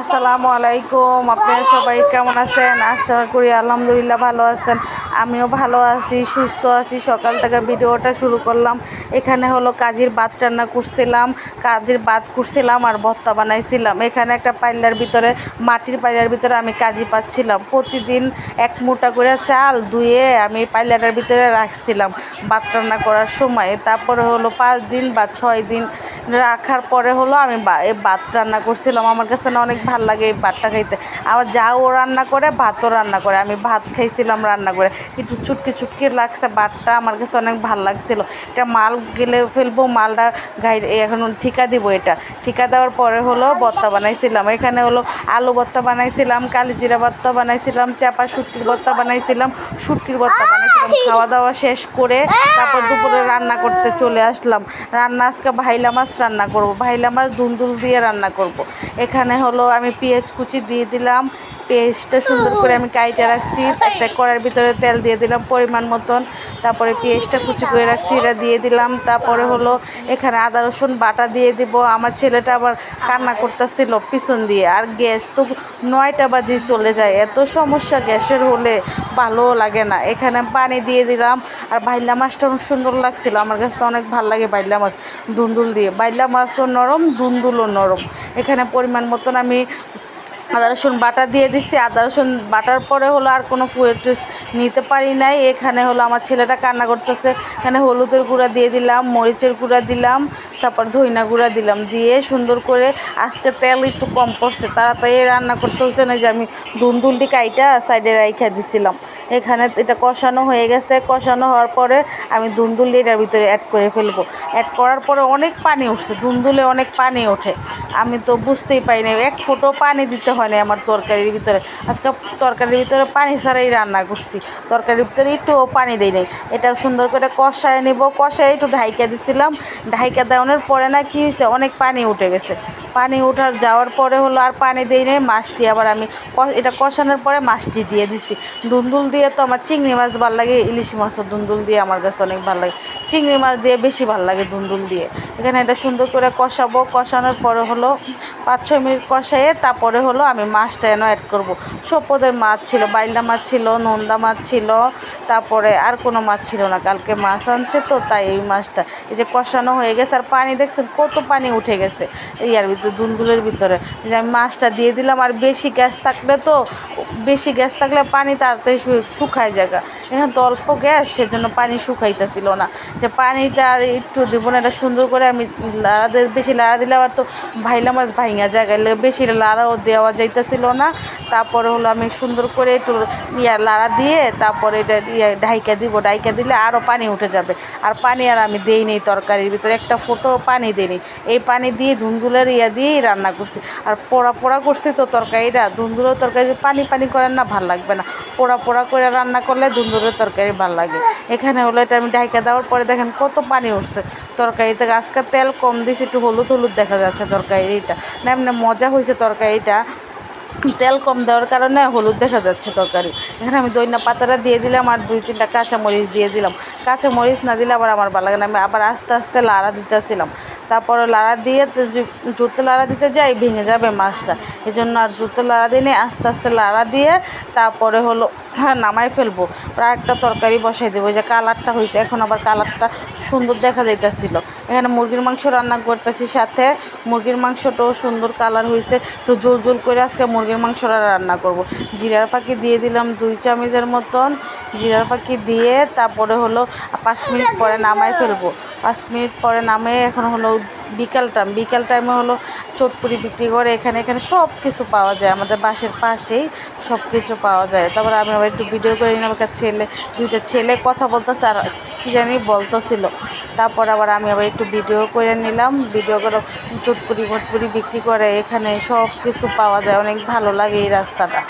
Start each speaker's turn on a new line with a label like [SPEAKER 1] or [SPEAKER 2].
[SPEAKER 1] আসসালামু আলাইকুম। আপনারা সবাই কেমন আছেন? আশা করি আলহামদুলিল্লাহ ভালো আছেন। আমিও ভালো আছি, সুস্থ আছি। সকাল থেকে ভিডিওটা শুরু করলাম। এখানে হলো কাজির ভাত রান্না করছিলাম, আর ভর্তা বানাইছিলাম। এখানে একটা পাইলার ভিতরে, মাটির পাইলার ভিতরে আমি কাজি পাচ্ছিলাম। প্রতিদিন এক মুঠা করে চাল ধুয়ে আমি পাইলাটার ভিতরে রাখছিলাম ভাত রান্না করার সময়। তারপরে হলো 5 দিন বা 6 দিন রাখার পরে হলো আমি এই ভাত রান্না করছিলাম। আমার কাছে না অনেক ভাল লাগে এই ভাতটা খাইতে। আবার যাও রান্না করে, ভাতও রান্না করে। আমি ভাত খাইছিলাম রান্না করে, একটু চুটকি চুটকি লাগছে ভাতটা, আমার কাছে অনেক ভাল লাগছিল। এটা মাল গেলে ফেলবো, মালটা গায়ে এখন ঠিকা দিব। এটা ঠিকা দেওয়ার পরে হলো ভর্তা বানাইছিলাম। এখানে হলো আলু ভর্তা বানাইছিলাম, কালিজিরা ভর্তা বানাইছিলাম, চাপা শুটকির ভর্তা বানাইছিলাম, খাওয়া দাওয়া শেষ করে তারপর দুপুরে রান্না করতে চলে আসলাম। রান্না আজকে ভাইলা মাছ রান্না করব, ভাইলা মাছ দুন্দুল দিয়ে রান্না করব। এখানে হলো আমি পেঁয়াজ কুচি দিয়ে দিলাম, পেঁয়াজটা সুন্দর করে আমি কাইটে রাখছি। একটা কড়াইয়ের ভিতরে তেল দিয়ে দিলাম পরিমাণ মতন, তারপরে পেঁয়াজটা কুচি করে রাখছি এটা দিয়ে দিলাম। তারপরে হলো এখানে আদা রসুন বাটা দিয়ে দিব। আমার ছেলেটা আবার কান্না করতেছিল পিছন দিয়ে, আর গ্যাস তো 9টা বাজে চলে যায়। এত সমস্যা গ্যাসের হলে ভালো লাগে না। এখানে পানি দিয়ে দিলাম। আর বাইলা মাছটা অনেক সুন্দর লাগছিল, আমার কাছে তো অনেক ভালো লাগে বাইলা মাছ দুন্দুল দিয়ে। বাইলা মাছও নরম, দুন্দুলও নরম। এখানে পরিমাণ মতন আমি আদা রসুন বাটা দিয়ে দিচ্ছি। আদা রসুন বাটার পরে হলো আর কোনো ফুড নিতে পারি নাই। এখানে হলো আমার ছেলেটা কান্না করতেছে। এখানে হলুদের গুঁড়া দিয়ে দিলাম, মরিচের গুঁড়া দিলাম, তারপর ধইনা গুঁড়া দিলাম, দিয়ে সুন্দর করে আজকে তেল একটু কম পড়ছে, তাড়াতাড়ি রান্না করতে হচ্ছে না যে আমি দুন্দুলটি কাইটা সাইডে রাইখা দিছিলাম। এখানে এটা কষানো হয়ে গেছে। কষানো হওয়ার পরে আমি দুন্দুল এটার ভিতরে অ্যাড করে ফেলবো। অ্যাড করার পরে অনেক পানি উঠছে, দুন্দুলে অনেক পানি ওঠে। আমি তো বুঝতেই পারি না, এক ফোঁটাও পানি দিতে হয় না আমার তরকারির ভিতরে। আজকে তরকারির ভিতরে পানি ছাড়াই রান্না করছি, তরকারির ভিতরে একটুও পানি দিই নাই। এটা সুন্দর করে কষায় নিব। কষায় একটু ঢাইকা দিছিলাম। ঢাইকা দেওয়ানোর পরে না কি হয়েছে, অনেক পানি উঠে গেছে। পানি ওঠার যাওয়ার পরে হলো আর পানি দিই নাই। মাছটি আবার আমি এটা কষানোর পরে মাছটি দিয়ে দিছি। দুন্দুল দিয়ে তো আমার চিংড়ি মাছ ভালো লাগে, ইলিশ মাছও দুন্দুল দিয়ে আমার কাছে অনেক ভালো লাগে। চিংড়ি মাছ দিয়ে বেশি ভালো লাগে দুন্দুল দিয়ে। এখানে এটা সুন্দর করে কষাবো। কষানোর পরে হলো 5-6 মিনিট কষাইয়ে তারপরে হলো আমি মাছটা এনে অ্যাড করব। সব পদের মাছ ছিল, বাইলা মাছ ছিল, নন্দা মাছ ছিল, তারপরে আর কোনো মাছ ছিল না। কালকে মাছ আনছে তো, তাই এই মাছটা এই যে কষানো হয়ে গেছে। আর পানি দেখছেন কত পানি উঠে গেছে ইয়ার ভিতরে, দুন্দুলের ভিতরে। যে আমি মাছটা দিয়ে দিলাম। আর বেশি গ্যাস থাকলে পানি তাড়াতাড়ি শুকায় জায়গা। এখন তো অল্প গ্যাস, সেজন্য পানি শুকাইতেছিল না। যে পানিটা আর একটু দেবো না, এটা সুন্দর করে আমি বেশি লাড়া দিলে আবার তো ভাইলা মাছ ভাইঙা জায়গায় বেশি লাড়াও দেওয়া যাইতেছিল না। তারপরে হলো আমি সুন্দর করে একটু লাড়া দিয়ে তারপরে এটা ঢাইকা দিব। ঢাইকা দিলে আরও পানি উঠে যাবে। আর পানি আর আমি দিই নি তরকারির ভিতরে, একটা ফোঁটাও পানি দিইনি। এই পানি দিয়ে ধুন্দুলের দিয়েই রান্না করছি। আর পোড়া পোড়া করছি তো তরকারিটা, ধুন্দুলের তরকারি পানি পানি করেন না, ভাল লাগবে না। পোড়া পোড়া করে রান্না করলে ধুন্দুলের তরকারি ভাল লাগে। এখানে হলো এটা আমি ঢাইকা দেওয়ার পরে দেখেন কত পানি উঠছে তরকারিতে। আজকে তেল কম দিয়েছি, একটু হলুদ হলুদ দেখা যাচ্ছে তরকারিটা। না এমনি মজা হয়েছে তরকারিটা, তেল কম দেওয়ার কারণে হলুদ দেখা যাচ্ছে তরকারি। এখানে আমি ধইনা পাতাটা দিয়ে দিলাম আর 2-3টা কাঁচামরিচ দিয়ে দিলাম। কাঁচামরিচ না দিলে আবার আমার ভালো লাগে না। আমি আবার আস্তে আস্তে লাড়া দিতেছিলাম। তারপরে লাড়া দিয়ে জুতো লাড়া দিতে যাই ভেঙে যাবে মাছটা, এই জন্য আর জুতো লাড়া দিয়ে আস্তে আস্তে লাড়া দিয়ে তারপরে হলো নামাই ফেলবো। প্রায় একটা তরকারি বসাই দেবো। যে কালারটা হয়েছে, এখন আবার কালারটা সুন্দর দেখা যাইতেছিল। এখানে মুরগির মাংস রান্না করতেছি, সাথে মুরগির মাংসটাও সুন্দর কালার হয়েছে। একটু জোল জোল করে আজকে মুরগির মাংসটা রান্না করব। জিরার ফাঁকি দিয়ে দিলাম 2 চামচের মতন। জিরার ফাঁকি দিয়ে তারপরে হলো 5 মিনিট পরে নামাই ফেলবো। 5 মিনিট পরে নামিয়ে এখন হলো বিকাল টাইমে হলো চটপুরি বিক্রি করে। এখানে সব কিছু পাওয়া যায়, আমাদের বাসের পাশেই সব কিছু পাওয়া যায়। তারপরে আমি আবার একটু ভিডিও করে নিলাম। একটা দুইটা ছেলে কথা বলতেছে আর কী জানি বলতেছিল। তারপর আবার আমি আবার একটু ভিডিও করে নিলাম। ভিডিও করে চটপুরি ভটপুরি বিক্রি করে, এখানে সব কিছু পাওয়া যায়, অনেক ভালো লাগে এই রাস্তাটা।